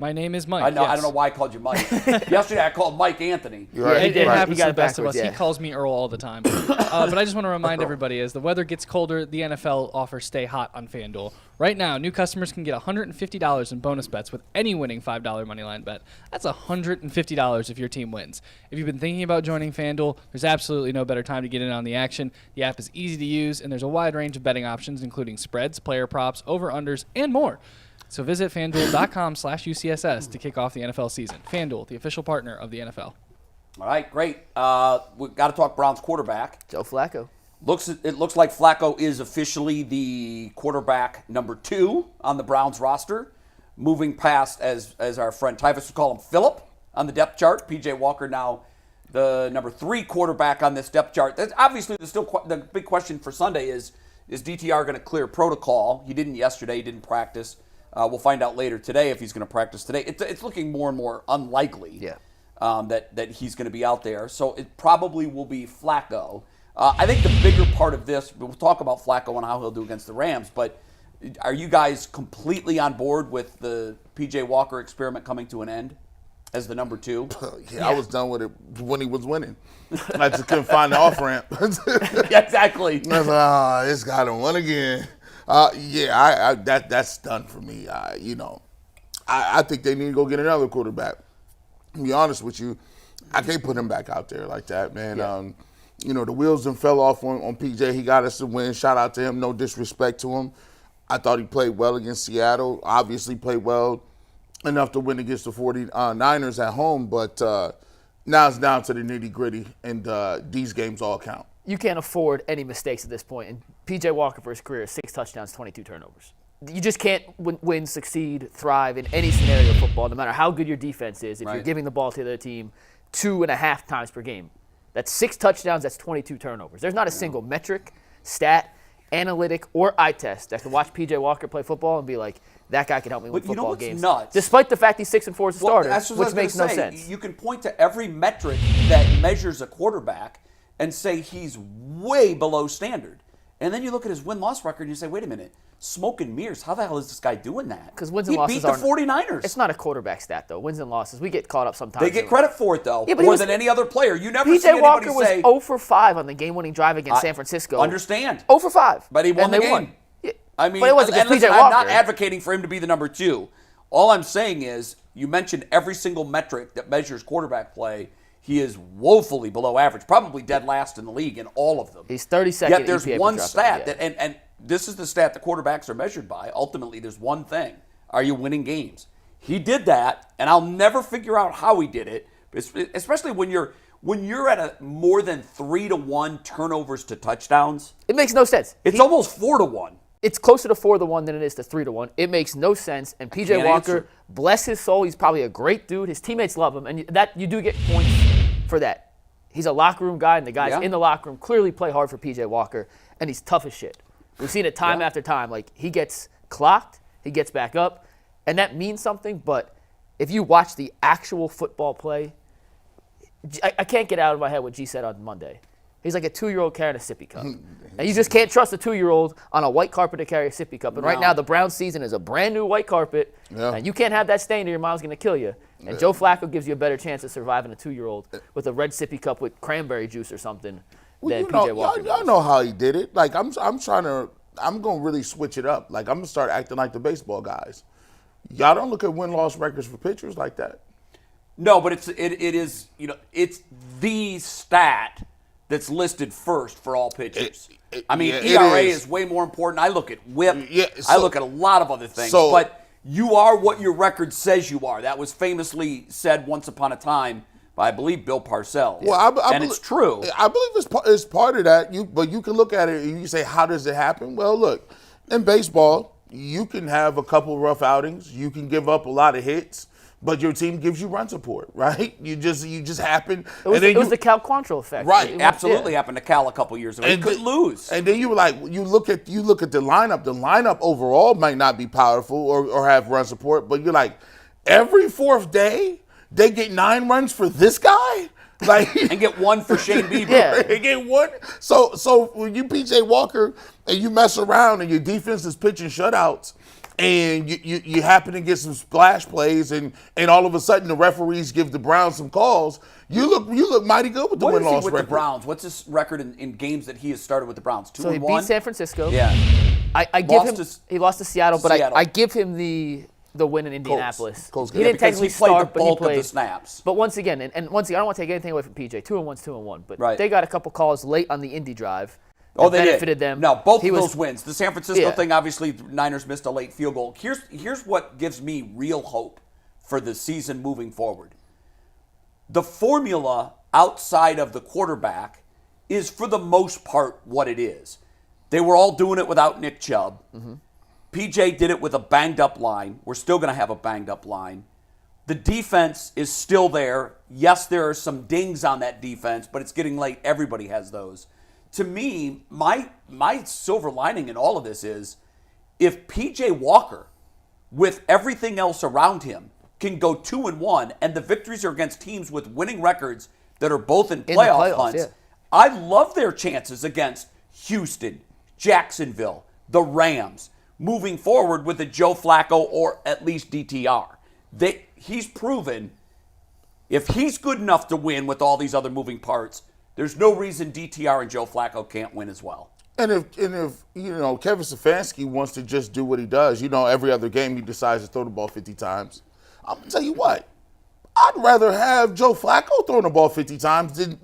My name is Mike. I know. Yes. I don't know why I called you Mike. Yesterday I called Mike Anthony. Right. It happens to the best of us. Yeah. He calls me Earl all the time. But I just want to remind everybody, as the weather gets colder, the NFL offers Stay Hot on FanDuel. Right now, new customers can get $150 in bonus bets with any winning $5 moneyline bet. That's $150 if your team wins. If you've been thinking about joining FanDuel, there's absolutely no better time to get in on the action. The app is easy to use, and there's a wide range of betting options, including spreads, player props, over-unders, and more. So visit FanDuel.com/UCSS to kick off the NFL season. FanDuel, the official partner of the NFL. All right, great. We've got to talk Browns quarterback. Joe Flacco. It looks like Flacco is officially the quarterback number 2 on the Browns roster, moving past, as our friend Tyvis would call him, Phillip on the depth chart. P.J. Walker now the number 3 quarterback on this depth chart. That's obviously the big question for Sunday is DTR going to clear protocol? He didn't yesterday. He didn't practice. We'll find out later today if he's going to practice today. It's looking more and more unlikely that he's going to be out there. So it probably will be Flacco. I think the bigger part of this, we'll talk about Flacco and how he'll do against the Rams, but are you guys completely on board with the P.J. Walker experiment coming to an end as the number 2? Yeah, I was done with it when he was winning. I just couldn't find the off-ramp. Yeah, exactly. I was like, this guy done won again. That's done for me. I think they need to go get another quarterback. To be honest with you, I can't put him back out there like that, man. Yeah. The wheels done fell off on PJ. He got us the win. Shout out to him. No disrespect to him. I thought he played well against Seattle. Obviously played well enough to win against the 49ers at home. But now it's down to the nitty-gritty, and these games all count. You can't afford any mistakes at this point. And P.J. Walker for his career, 6 touchdowns, 22 turnovers. You just can't win, succeed, thrive in any scenario of football, no matter how good your defense is, if you're giving the ball to the other team 2.5 times per game. That's 6 touchdowns, that's 22 turnovers. There's not a single metric, stat, analytic, or eye test that can watch P.J. Walker play football and be like, that guy can help me win football games. Nuts? Despite the fact he's 6-4 as a starter, which makes no sense. You can point to every metric that measures a quarterback and say he's way below standard. And then you look at his win-loss record and you say, wait a minute, smoke and mirrors, how the hell is this guy doing that? Because wins and losses He beat the 49ers. It's not a quarterback stat, though. Wins and losses. We get caught up sometimes. They get credit for it, though, more than any other player. You never see P.J. anybody Walker say... was 0 for 5 on the game-winning drive against San Francisco. Understand. 0 for 5. But he won the game. Won. Yeah. I mean, but it wasn't just P.J. Walker. I'm not advocating for him to be the number 2. All I'm saying is, you mentioned every single metric that measures quarterback play. He is woefully below average, probably dead last in the league in all of them. He's 32nd. Yet there's EPA one stat that, and this is the stat that quarterbacks are measured by. Ultimately, there's one thing: are you winning games? He did that, and I'll never figure out how he did it. Especially when you're at a more than 3-to-1 turnovers to touchdowns. It makes no sense. It's almost 4-to-1. It's closer to 4-to-1 than it is to 3-to-1. It makes no sense. And P.J. Walker, bless his soul, he's probably a great dude. His teammates love him, and that you do get points for that. He's a locker room guy, and the guys in the locker room clearly play hard for P.J. Walker, and he's tough as shit. We've seen it time after time. Like, he gets clocked, he gets back up, and that means something. But if you watch the actual football play, I can't get out of my head what G said on Monday. He's like a 2-year-old carrying a sippy cup. And you just can't trust a 2-year-old on a white carpet to carry a sippy cup. And right now, the Browns season is a brand new white carpet. And you can't have that stain or your mom's going to kill you. And Joe Flacco gives you a better chance of surviving a 2-year-old with a red sippy cup with cranberry juice or something than P.J. Walker. Y'all know how he did it. Like, I'm going to really switch it up. Like, I'm going to start acting like the baseball guys. Y'all don't look at win-loss records for pitchers like that. No, but it is, it's the stat that's listed first for all pitchers. ERA is way more important. I look at WHIP. I look at a lot of other things. But you are what your record says you are. That was famously said once upon a time by, I believe, Bill Parcells. Well, and it's true. I believe it's part of that. But you can look at it and you say, how does it happen? Well, look, in baseball, you can have a couple rough outings. You can give up a lot of hits. But your team gives you run support, right? You just happen. It was the Cal Quantrill effect. Right, absolutely happened to Cal a couple years ago. He could lose. And then you were like, you look at the lineup. The lineup overall might not be powerful or have run support, but you're like, every fourth day they get 9 runs for this guy, like and get 1 for Shane Bieber. They get 1. So when you P.J. Walker and you mess around and your defense is pitching shutouts. and you happen to get some splash plays, and all of a sudden the referees give the Browns some calls, you look mighty good with the What is he win-loss with record. the Browns? What's his record in games that he has started with the Browns? 2-1? So he beat San Francisco. Yeah. I give him. He lost to Seattle, but Seattle. I give him the win in Indianapolis. Colts He didn't because technically he played start, the bulk but he played of the snaps. But once again, and once again, I don't want to take anything away from PJ. 2-1's 2-1, but Right. they got a couple calls late on the Indy drive. Oh, that they benefited did. them. No, both He of was- those wins. The San Francisco Yeah. thing, obviously, Niners missed a late field goal. Here's what gives me real hope for the season moving forward. The formula outside of the quarterback is, for the most part, what it is. They were all doing it without Nick Chubb. PJ did it with a banged-up line. We're still going to have a banged-up line. The defense is still there. Yes, there are some dings on that defense, but it's getting late. Everybody has those. To me, my silver lining in all of this is if PJ Walker, with everything else around him, can go 2-1, and the victories are against teams with winning records that are both in the playoff playoffs, hunts, yeah. I love their chances against Houston, Jacksonville, the Rams, moving forward with a Joe Flacco or at least DTR. He's proven if he's good enough to win with all these other moving parts, there's no reason DTR and Joe Flacco can't win as well. And if Kevin Stefanski wants to just do what he does, every other game he decides to throw the ball 50 times. I'm gonna tell you what, I'd rather have Joe Flacco throwing the ball 50 times than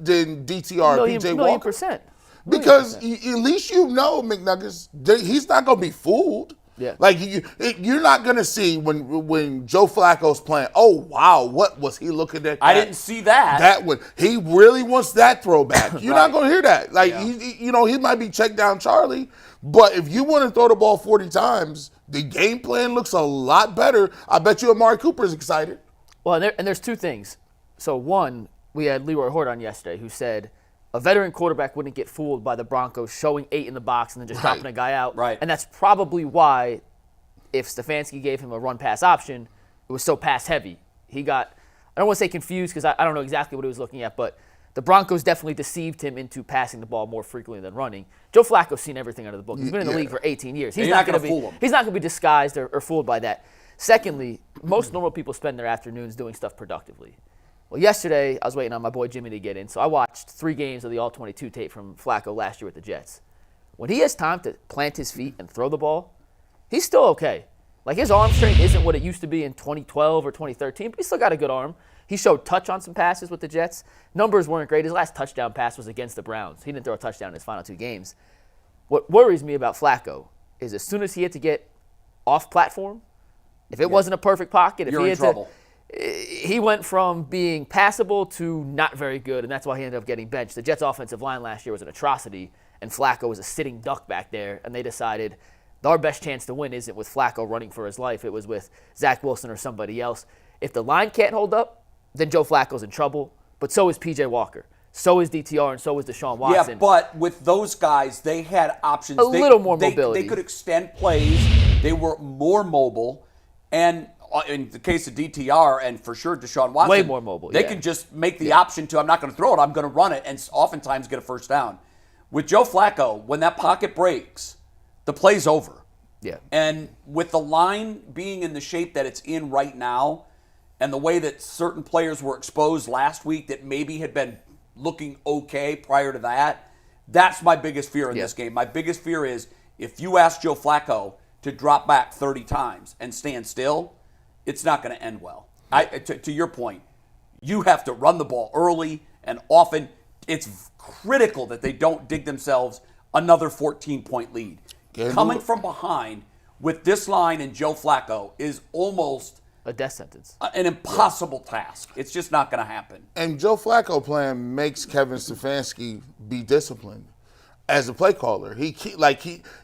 DTR and PJ Million Walker. percent. Because at least McNuggets, he's not gonna be fooled. Yeah. Like you're not gonna see when Joe Flacco's playing. Oh wow, what was he looking at? I didn't see that. That one, he really wants that throwback. You're not Right. gonna hear that. Like he might be checked down Charlie, but if you want to throw the ball 40 times, the game plan looks a lot better. I bet you Amari Cooper's excited. Well, and there's two things. So one, we had Leroy Hort on yesterday who said a veteran quarterback wouldn't get fooled by the Broncos showing 8 in the box and then just dropping a guy out. Right. And that's probably why, if Stefanski gave him a run-pass option, it was so pass-heavy. He got, I don't want to say confused because I don't know exactly what he was looking at, but the Broncos definitely deceived him into passing the ball more frequently than running. Joe Flacco's seen everything out of the book. He's been in the league for 18 years. He's You're not going gonna to fool him. He's not going to be disguised or fooled by that. Secondly, most normal people spend their afternoons doing stuff productively. Well, yesterday, I was waiting on my boy Jimmy to get in, so I watched 3 games of the All-22 tape from Flacco last year with the Jets. When he has time to plant his feet and throw the ball, he's still okay. Like, his arm strength isn't what it used to be in 2012 or 2013, but he's still got a good arm. He showed touch on some passes with the Jets. Numbers weren't great. His last touchdown pass was against the Browns. He didn't throw a touchdown in his final 2 games. What worries me about Flacco is as soon as he had to get off platform, if it wasn't a perfect pocket, if You're he in had trouble. he went from being passable to not very good, and that's why he ended up getting benched. The Jets' offensive line last year was an atrocity, and Flacco was a sitting duck back there, and they decided our best chance to win isn't with Flacco running for his life. It was with Zach Wilson or somebody else. If the line can't hold up, then Joe Flacco's in trouble, but so is P.J. Walker. So is DTR, and so is Deshaun Watson. Yeah, but with those guys, they had options. A little more mobility. They could extend plays. They were more mobile. And in the case of DTR and for sure Deshaun Watson, Way more mobile, They yeah. can just make the option to, I'm not going to throw it, I'm going to run it, and oftentimes get a first down. With Joe Flacco, when that pocket breaks, the play's over. Yeah. And with the line being in the shape that it's in right now, and the way that certain players were exposed last week that maybe had been looking okay prior to that, that's my biggest fear in this game. My biggest fear is if you ask Joe Flacco to drop back 30 times and stand still, it's not going to end well. To your point, you have to run the ball early and often. It's critical that they don't dig themselves another 14-point lead. Coming from behind with this line and Joe Flacco is almost A death sentence. an impossible task. It's just not going to happen. And Joe Flacco plan makes Kevin Stefanski be disciplined as a play caller.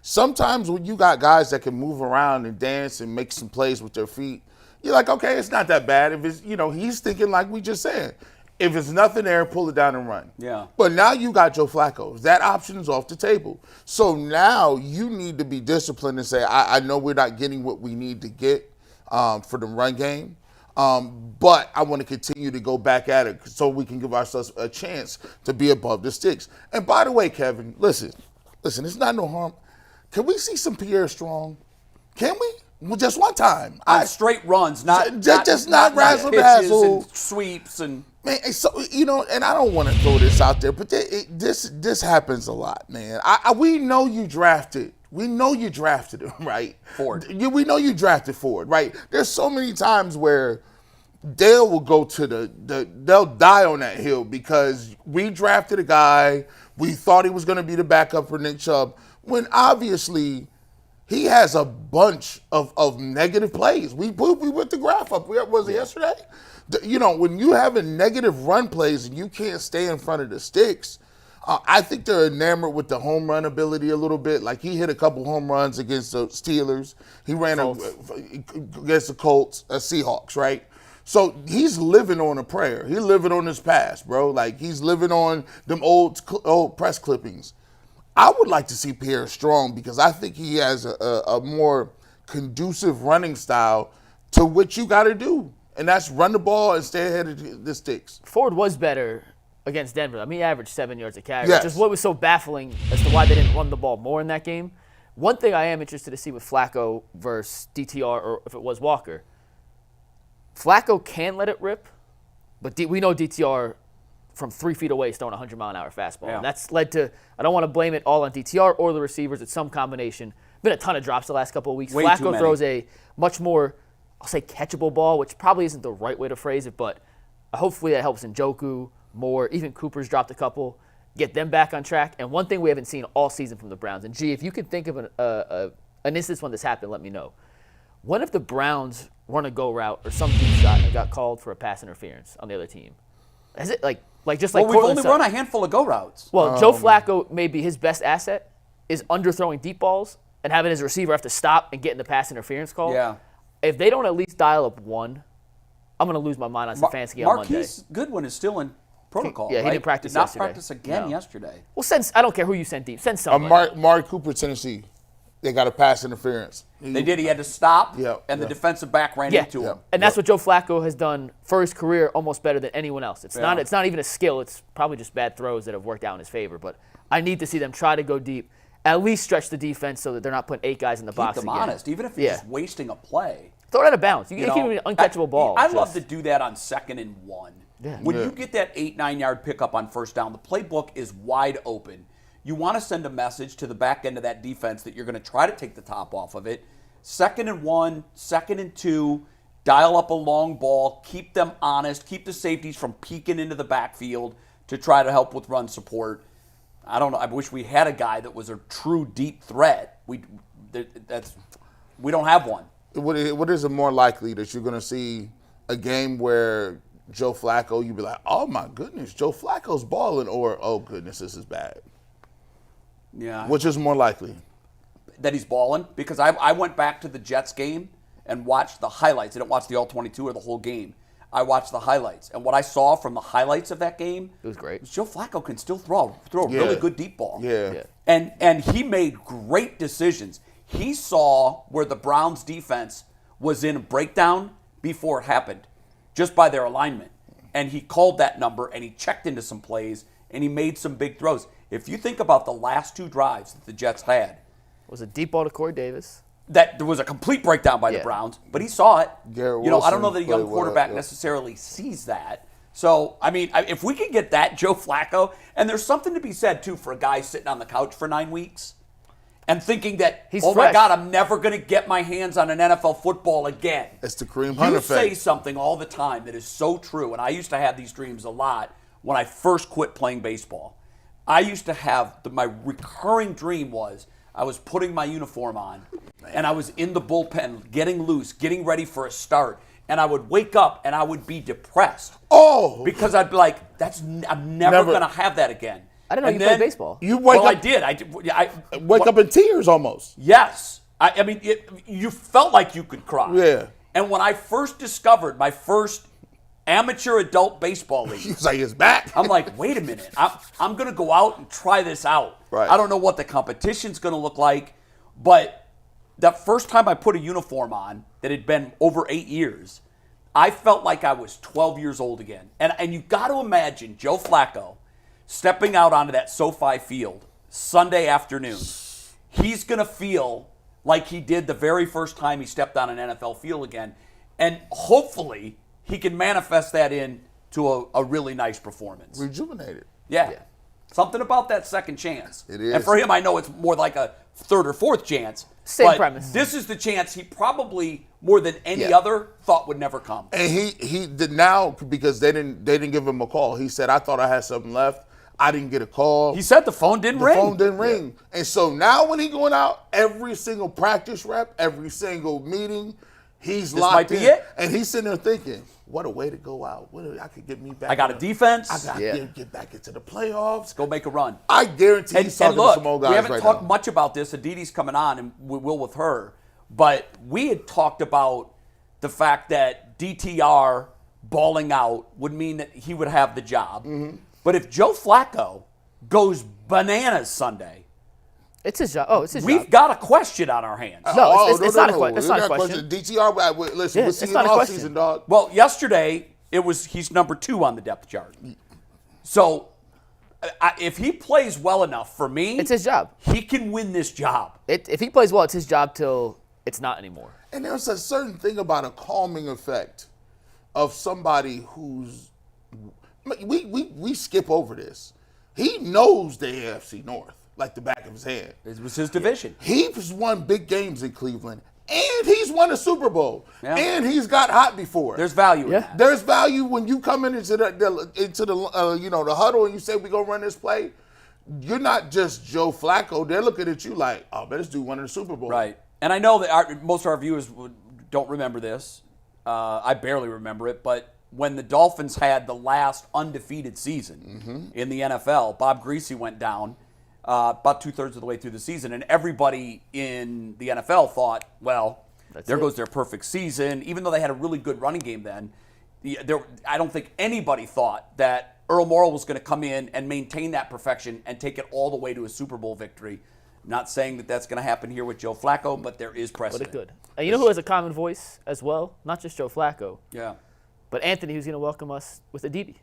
Sometimes when you got guys that can move around and dance and make some plays with their feet, you're like, okay, it's not that bad. If it's, he's thinking like we just said, if it's nothing there, pull it down and run. Yeah. But now you got Joe Flacco. That option is off the table. So now you need to be disciplined and say, I know we're not getting what we need to get for the run game. But I want to continue to go back at it so we can give ourselves a chance to be above the sticks. And by the way, Kevin, listen, it's not no harm. Can we see some Pierre Strong? Can we? Just one time. On straight runs, not razzle pitches dazzle and sweeps and. Man, so and I don't want to throw this out there, but this happens a lot, man. We know you drafted. We know you drafted him, right? Ford. We know you drafted Ford, right? There's so many times where Dale will go to they'll die on that hill because we drafted a guy, we thought he was going to be the backup for Nick Chubb, when obviously he has a bunch of negative plays. We put the graph up. Was it yesterday? When you have a negative run plays and you can't stay in front of the sticks, I think they're enamored with the home run ability a little bit. Like he hit a couple home runs against the Steelers. He ran against the Colts, Seahawks, right? So he's living on a prayer. He's living on his past, bro. Like he's living on them old press clippings. I would like to see Pierre Strong because I think he has a more conducive running style to what you got to do. And that's run the ball and stay ahead of the sticks. Ford was better against Denver. I mean, he averaged 7 yards a carry, yes. Which is what was so baffling as to why they didn't run the ball more in that game. One thing I am interested to see with Flacco versus DTR, or if it was Walker, Flacco can let it rip, but we know DTR from 3 feet away is throwing a 100-mile-an-hour fastball. Yeah. And that's led to, I don't want to blame it all on DTR or the receivers. It's some combination. Been a ton of drops the last couple of weeks. Way too Flacco many. throws a much more, I'll say, catchable ball, which probably isn't the right way to phrase it, but hopefully that helps Njoku more. Even Cooper's dropped a couple. Get them back on track. And one thing we haven't seen all season from the Browns, and G, if you can think of an instance when this happened, let me know. When if the Browns run a go route or some deep shot and got called for a pass interference on the other team? Is it like just like Well, we've Cortland only Sutton? run a handful of go routes. Well, Joe Flacco, maybe his best asset is underthrowing deep balls and having his receiver have to stop and get in the pass interference call. Yeah. If they don't at least dial up one, I'm going to lose my mind on Stefanski on Monday. Marquise Goodwin is still in protocol, Yeah, he right? didn't practice Did not yesterday. practice again No. yesterday. Well, I don't care who you send deep. Send someone. Mari Cooper, Tennessee, they got a pass interference. They did. He had to stop, and the Yeah. defensive back ran Yeah, into him. and that's what Joe Flacco has done for his career almost better than anyone else. It's not even a skill. It's probably just bad throws that have worked out in his favor. But I need to see them try to go deep, at least stretch the defense so that they're not putting 8 guys in the box Keep them again. honest, even if you're just wasting a play. Throw it out of bounds. You You keep know, an uncatchable ball. I love to do that on 2nd and 1. Yeah. When you get that 8-9 yard pickup on first down, the playbook is wide open. You want to send a message to the back end of that defense that you're going to try to take the top off of it. 2nd and 1, 2nd and 2, dial up a long ball, keep them honest, keep the safeties from peeking into the backfield to try to help with run support. I don't know. I wish we had a guy that was a true deep threat. We don't have one. What is it more likely that you're going to see a game where Joe Flacco, you'd be like, oh my goodness, Joe Flacco's balling, or oh goodness, this is bad? Yeah. Which is more likely? That he's balling, because I went back to the Jets game and watched the highlights. I didn't watch the all-22 or the whole game. I watched the highlights, and what I saw from the highlights of that game, it was great. Joe Flacco can still throw a really good deep ball. Yeah. And he made great decisions. He saw where the Browns defense was in a breakdown before it happened, just by their alignment. And he called that number, and he checked into some plays, and he made some big throws. If you think about the last 2 drives that the Jets had, It was a deep ball to Corey Davis. that there was a complete breakdown by the Browns, but he saw it. Garrett I don't know Wilson that a young played quarterback well, necessarily sees that. So, I mean, if we could get that Joe Flacco, and there's something to be said, too, for a guy sitting on the couch for 9 weeks and thinking that, He's my fresh. God, I'm never going to get my hands on an NFL football again. It's the Kareem Hunt You effect. say something all the time that is so true, and I used to have these dreams a lot when I first quit playing baseball. I used to have, my recurring dream was I was putting my uniform on, and I was in the bullpen getting loose, getting ready for a start, and I would wake up and I would be depressed. Oh! Because I'd be like, I'm never going to have that again. I didn't know you played baseball. You wake I up, did. wake up in tears almost. Yes. I mean, you felt like you could cry. Yeah. And when I first discovered my first amateur adult baseball league, He was like, it's back. I'm like, wait a minute. I'm going to go out and try this out. Right. I don't know what the competition's going to look like, but that first time I put a uniform on that had been over 8 years, I felt like I was 12 years old again. And you got to imagine Joe Flacco stepping out onto that SoFi field Sunday afternoon. He's going to feel like he did the very first time he stepped on an NFL field again. And hopefully he can manifest that into a really nice performance. Rejuvenated. Yeah. Something about that second chance. It is. And for him, I know it's more like a third or fourth chance. Same premise. This is the chance he probably, more than any other, thought would never come. And he did now, because they didn't give him a call. He said, I thought I had something left. I didn't get a call. He said the phone didn't ring. The phone didn't ring. And so now when he going out, every single practice rep, every single meeting, he's locked might be in. it. And he's sitting there thinking, what a way to go out. I could get me back. I got a defense. I got to get back into the playoffs. Go make a run. I guarantee he's talking to some old guys we haven't right talked now. much about this. Aditi's coming on, and we will with her. But we had talked about the fact that DTR balling out would mean that he would have the job. Mm-hmm. But if Joe Flacco goes bananas Sunday, It's his job. Oh, it's his we've job. got a question on our hands. No, it's not a question. It's not a question. DTR, listen, Yeah, we'll see it's in not a off question. season, dog. Well, yesterday he's number 2 on the depth chart. So if he plays well enough, for me, It's his job. He can win this job. If he plays well, it's his job till it's not anymore. And there's a certain thing about a calming effect of somebody who's we skip over this. He knows the AFC North like the back of his hand. It was his division. He's won big games in Cleveland, and he's won a Super Bowl, Yeah. and he's got hot before. There's value in Yeah. that. There's value when you come into the the huddle and you say we gonna run this play. You're not just Joe Flacco. They're looking at you like, oh, man, this dude won the Super Bowl. Right. And I know that most of our viewers don't remember this. I barely remember it, but when the Dolphins had the last undefeated season in the NFL, Bob Greasy went down about 2/3 of the way through the season, and everybody in the NFL thought, well, there goes their perfect season. Even though they had a really good running game then, I don't think anybody thought that Earl Morrall was going to come in and maintain that perfection and take it all the way to a Super Bowl victory. Not saying that that's going to happen here with Joe Flacco, but there is But precedent. it could. And you know who has a common voice as well? Not just Joe Flacco, Yeah. but Anthony, who's going to welcome us with Aditi.